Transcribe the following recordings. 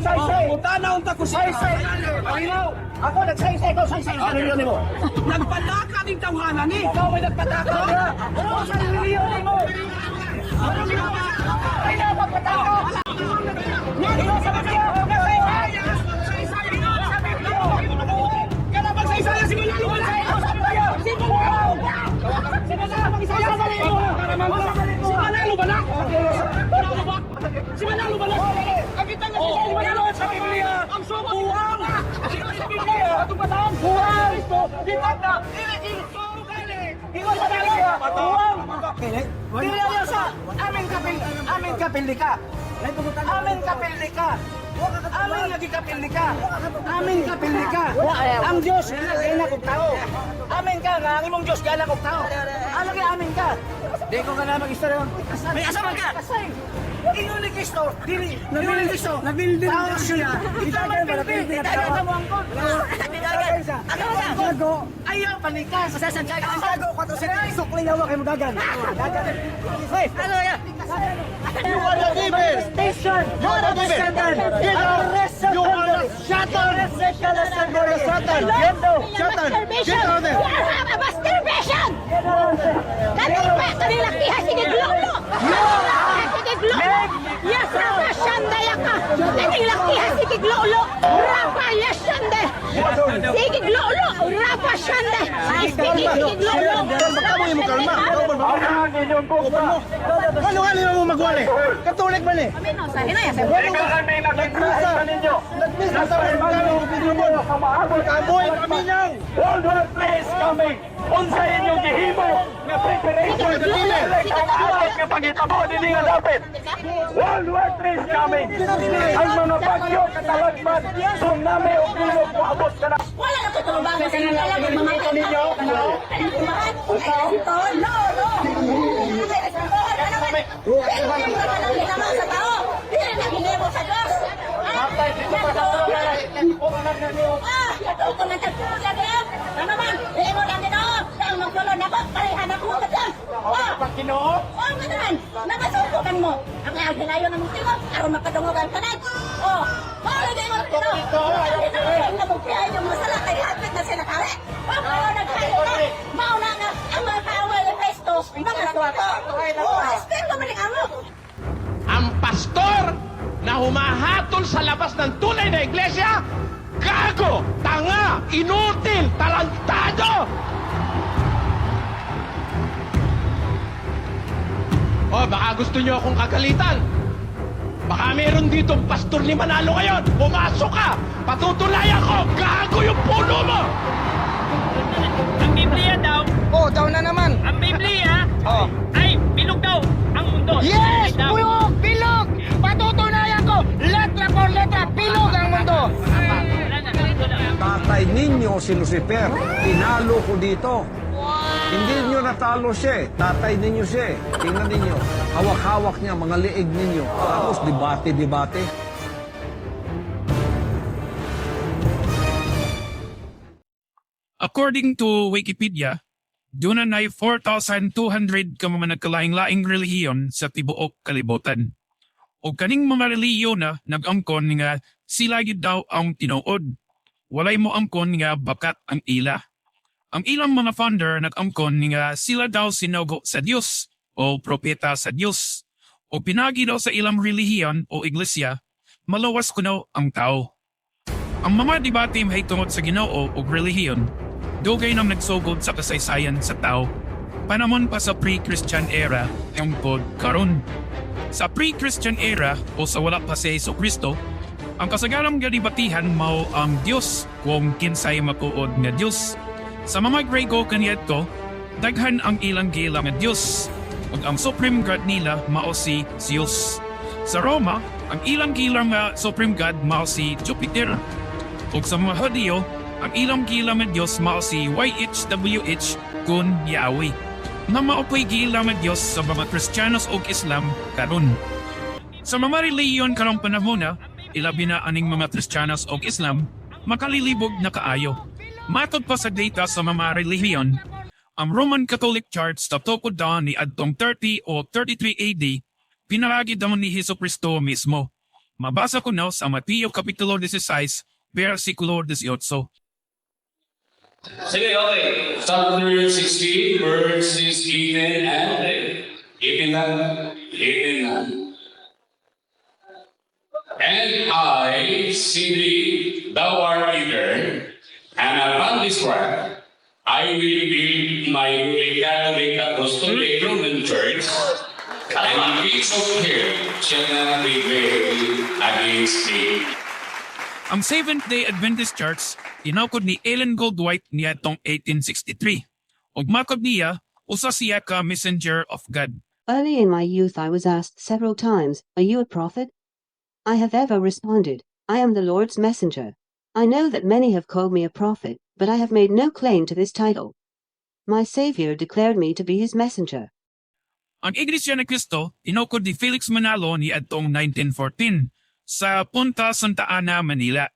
Saysay. Utanaon ta ko siya. Saysay. Panginoon, ako nagsaysay, ikaw saysay sa reliyon mo. Nagpadaka ng tawhanan ni. Ikaw may nagpataka. Ano sa reliyon mo? Ano ginawa? Ay na magpataka. Ikaw sa Biblia. Kaya magsaysaya si Manalo wala. Si Manalo ba na? Si Manalo ba na? Ang kita nga si Manalo sa Biblia. Ang buwang. Sa Biblia. Ito ba lang? Buwang! Kita na. Ikaw sa Biblia. Buwang! Biblia sa aming kapildi ka. Aming kapildi ka. Aming nagikapildi ka. Aming kapildi ka. Ang Diyos gana kong tao. Amin ka nga, ang imong Diyos gana kong tao. Alagi amin ka. Di ko ka na mag-istorya. May asaman ka. Kasay. Ingon ni Kristo, dili. Nagbilin Kristo. Nagbilin tao siya. Itagan ba? Itagan sa mo ang kon. Itagan sa. Ako ayaw panikas. Sasansay ka. Sago ko to sa sukli na kay magagan. Gagan. Hoy, ano ya? You are the devil. Station. You are the devil. Get out. You are the Satan. You are the Satan. Satan. Get out there. You have a masturbation! Kanila kiha sige glolo! Sige glolo! Yes, Rafa Shandaya ka! Kanila kiha sige glolo! Rafa yes Shande! Sige glolo! Rafa Shande! Sige glolo! Kamu mo kalma. Ano nga mo magwali? Katulik man eh. Nagmisa sa mga video mo. Kamoy kami nang. World War III is coming. Unsa inyong gihimo nga preparation ang alat nga pangitabo dinhi nga dapat. World War III is coming. Ang mga bagyo katalagman tsunami o bilog moabot ka na. Wala na ko tulubangan sa inyo lang mga Ninyo, Pagkinoo? Oh, gano'n! Nakasusukan mo! Ang agalayo ng tingog, aron makadungogan ka na! Oh! Lagay mo ito! Nabugpihan yung masala, kaya hapit na sila kare! Nagkayo ka! Mauna nga, ang mga kaaway ng Pesto, mga nagawa ko! Oh, respeto mo rin amo! Ang pastor na humahatol sa labas ng tunay na iglesia, gago, tanga, inutil, talantado! O, baka gusto nyo akong kagalitan. Baka meron dito pastor ni Manalo ngayon. Pumasok ka! Patutulayan ko! Gago yung puno mo! Ang Biblia daw, Daw na naman. ang Biblia ay bilog daw ang mundo. Yes! Daw. Bilog! Bilog! Patutunayan ko! Letra por letra, bilog ang mundo! Tatay ninyo si Lucifer. Tinalo ko dito. Hindi nyo natalo siya. Tatay ninyo siya. Tingnan ninyo. Hawak-hawak niya, mga liig ninyo. Tapos debate-debate. According to Wikipedia, doon na 4,200 ka mga nagkalaing-laing relihiyon sa tibuok kalibutan. O kaning mga relihiyon na nag-angkon nga sila gid daw ang tinuod. Walay mo angkon nga bakat ang ila. Ang ilang mga founder nag-angkon nga sila daw sinugo sa Dios o propeta sa Dios. O pinagi daw sa ilang relihiyon o iglesia, malawas kuno ang tao. Ang mga debate may tungod sa Ginoo o relihiyon, dugay nang nagsugod sa kasaysayan sa tao. Panamon pa sa pre-Christian era ang pod karon. Sa pre-Christian era o sa wala pa si Jesucristo, ang kasagalang gadibatihan mao ang Dios kung kinsay makuod nga Dios. Sa mga Grego kaniyadto, daghan ang ilang gila nga Dios, ug ang supreme god nila mao si Zeus. Sa Roma, ang ilang gila nga supreme god mao si Jupiter. Ug sa mga Hudyo, ang ilang gila nga Dios mao si YHWH kun Yahweh. Na maopoy gila nga Dios sa mga Kristiyanos ug Islam karon. Sa mga relihiyon karong panahon, ilabi na aning mga Kristiyanos ug Islam, makalilibog na kaayo. Matod pa sa data sa mga relihiyon, ang Roman Catholic Church sa tukod daw ni adtong 30 o 33 AD, pinalagi daw ni Jesucristo mismo. Mabasa ko na sa Mateo Kapitulo 16, versikulo 18. Sige, okay. Chapter 16, verses 18 and 18 na. And I see thee, thou art eager, and upon this rock I will build my Catholic Apostolic Roman Church, and the gates of hell shall not prevail against thee. Ang Seventh-day Adventist Church, tinawkod ni Ellen Goldwhite niya tong 1863. Ug makob niya, usa siya ka messenger of God. Early in my youth I was asked several times, "Are you a prophet?" I have ever responded, "I am the Lord's messenger." I know that many have called me a prophet, but I have made no claim to this title. My Savior declared me to be his messenger. Ang Iglesia ni Cristo, tinawkod ni Felix Manalo ni atong 1914 sa Punta Santa Ana, Manila.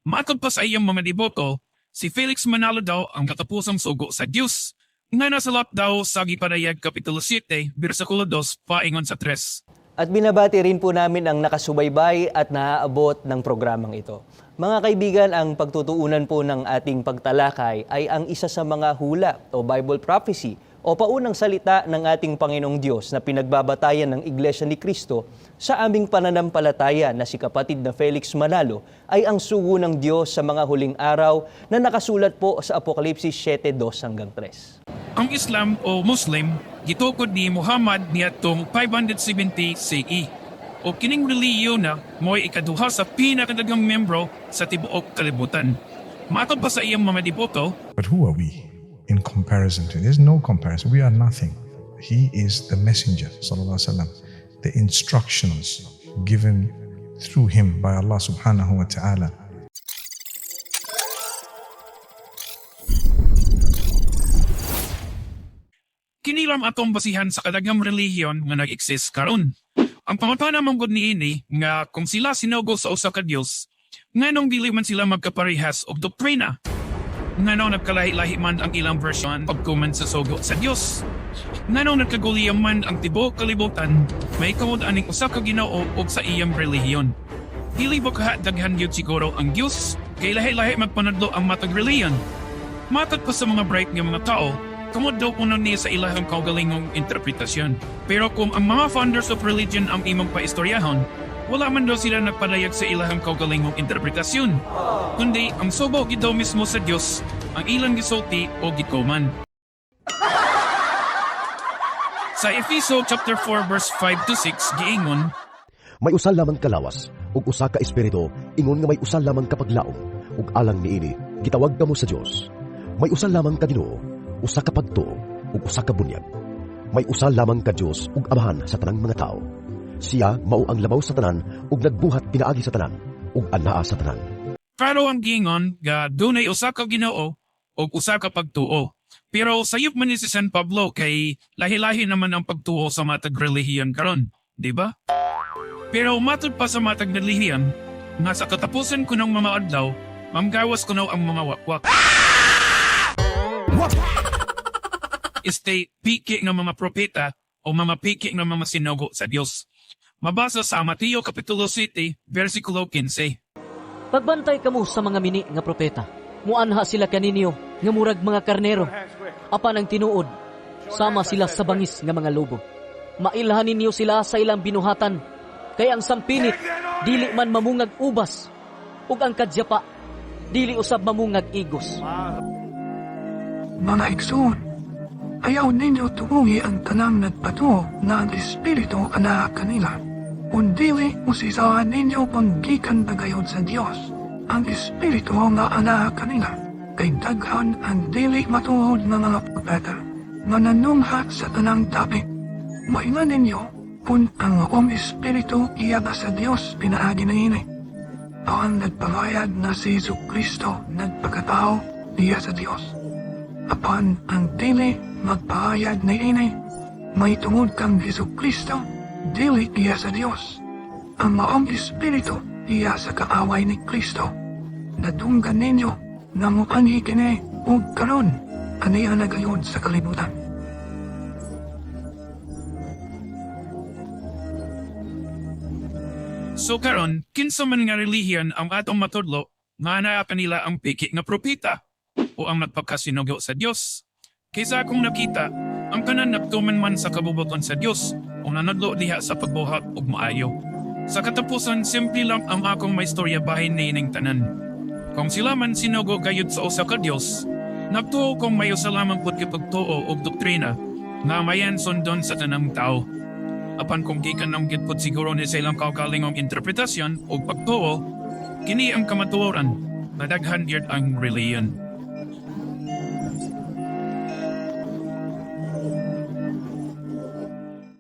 Makob pa sa iyang mga deboto, si Felix Manalo daw ang katapusang sugo sa Dios. Nga nasalat daw sa Giparayag Kapitulo 7, versikulo 2, paingon sa 3. At binabati rin po namin ang nakasubaybay at naaabot ng programang ito. Mga kaibigan, ang pagtutuunan po ng ating pagtalakay ay ang isa sa mga hula o Bible prophecy o paunang salita ng ating Panginoong Diyos na pinagbabatayan ng Iglesia ni Cristo sa aming pananampalataya na si kapatid na Felix Manalo ay ang sugo ng Diyos sa mga huling araw na nakasulat po sa Apokalipsis 7:2-3. Ang Islam o Muslim, gitukod ni Muhammad niadtong 570 CE. O kining relihiyon na mo'y ikaduha sa pinakadagang membro sa tibuok kalibutan. Makob pa sa iyang mga deboto, but who are we in comparison to? There's no comparison. We are nothing. He is the messenger, sallallahu alaihi wasallam. The instructions given through him by Allah subhanahu wa ta'ala. kinilam atong basihan sa kadagang relihiyon nga nag-exist karon. Ang pangutana manggod niini nga kung sila sinugo sa usa ka Dios, nganong dili man sila magkaparehas og doktrina? Nganong nagkalahi-lahi man ang ilang version pagkuman sa sugo sa Dios? Nganong nagkaguliyang man ang tibuok kalibutan, may kamod aning usa ka Ginoo og sa iyang relihiyon? Dili ba kahadaghan gyud siguro ang Dios kay lahi-lahi magpanadlo ang matag relihiyon? Matag pa sa mga bright nga mga tao, kamod daw kuno niya sa ilahang kaugalingong interpretasyon. Pero kung ang mga founders of religion ang imong paistoryahon, wala man daw sila nagpadayag sa ilahang kaugalingong interpretasyon. Kundi ang subo gid daw mismo sa Dios ang ilang gisulti o gituman. Sa Efeso chapter 4 verse 5 to 6 giingon, may usal lamang kalawas ug usa ka espiritu ingon nga may usal lamang kapaglaom ug alang niini gitawag kamo sa Dios. May usal lamang ka Ginoo, usa ka pagtuo ug usa ka bunyag. May usal lamang ka Dios ug amahan sa tanang mga tao. Siya mao ang labaw sa tanan ug nagbuhat pinaagi sa tanan ug anaa sa tanan. pero ang giingon nga dunay usa ka Ginoo ug usa ka pagtuo. Pero sayop man ni si San Pablo kay lahi-lahi naman ang pagtuo sa matag relihiyon karon, di ba? Pero matod pa sa matag relihiyon, nga sa katapusan ko ng mga adlaw, mamgawas ko na ang mga wakwak. Stay piki ng mga propeta o mga piki ng mga sinugo sa Dios. Mabasa sa Mateo Kapitulo 7, versikulo 15. Pagbantay kamo sa mga mini nga propeta. Muanha sila kaninyo nga murag mga karnero. Apan ang tinuod, sama sila sa bangis nga mga lobo. Mailhan ninyo sila sa ilang binuhatan. Kay ang sampinit, dili man mamungag ubas. Ug ang kadyapa, dili usab mamungag igos. Mga igsoon, ayaw ninyo tumungi ang tanang nagpatuo na ang Espiritu ana kanila. Undili usisahan ninyo panggikan tagayon sa Dios. Ang Espiritu nga ana kanila, kay daghan ang dili matuod na mga propeta, mananunghat sa tanang tabi. Maingan ninyo, kung ang Espiritu iya sa Dios pinaagi na ini. Ang nagpahayag na si Jesucristo nagpagkatao niya sa Dios. Apan ang dili magpahayag na ini, may tungod kang Jesucristo, dili iya sa Dios. Ang maong Espiritu iya sa kaaway ni Kristo. Nadunggan ninyo na mupanhi kini ug karon aniya na gayon sa kalibutan. So karon, kinsa man nga relihiyon ang atong matudlo nga naa kanila ang piki nga propeta o ang nagpakasinugo sa Dios. Kaysa akong nakita, ang kanan nagtuman man sa kabubuton sa Dios o nanadlo diha sa pagbuhat ug maayo. Sa katapusan, simple lang ang akong may istorya bahin ni ining tanan. Kung sila man sinugo gayud sa usa ka Dios, nagtuo kong mayo sa lamang pud kipagtuo og doktrina nga mayan sundon sa tanang tao. Apan kung gikan ng gitpod siguro ni sa ilang kaugalingong interpretasyon o pagtuo, kini ang kamatuoran na daghan gyud ang relihiyon.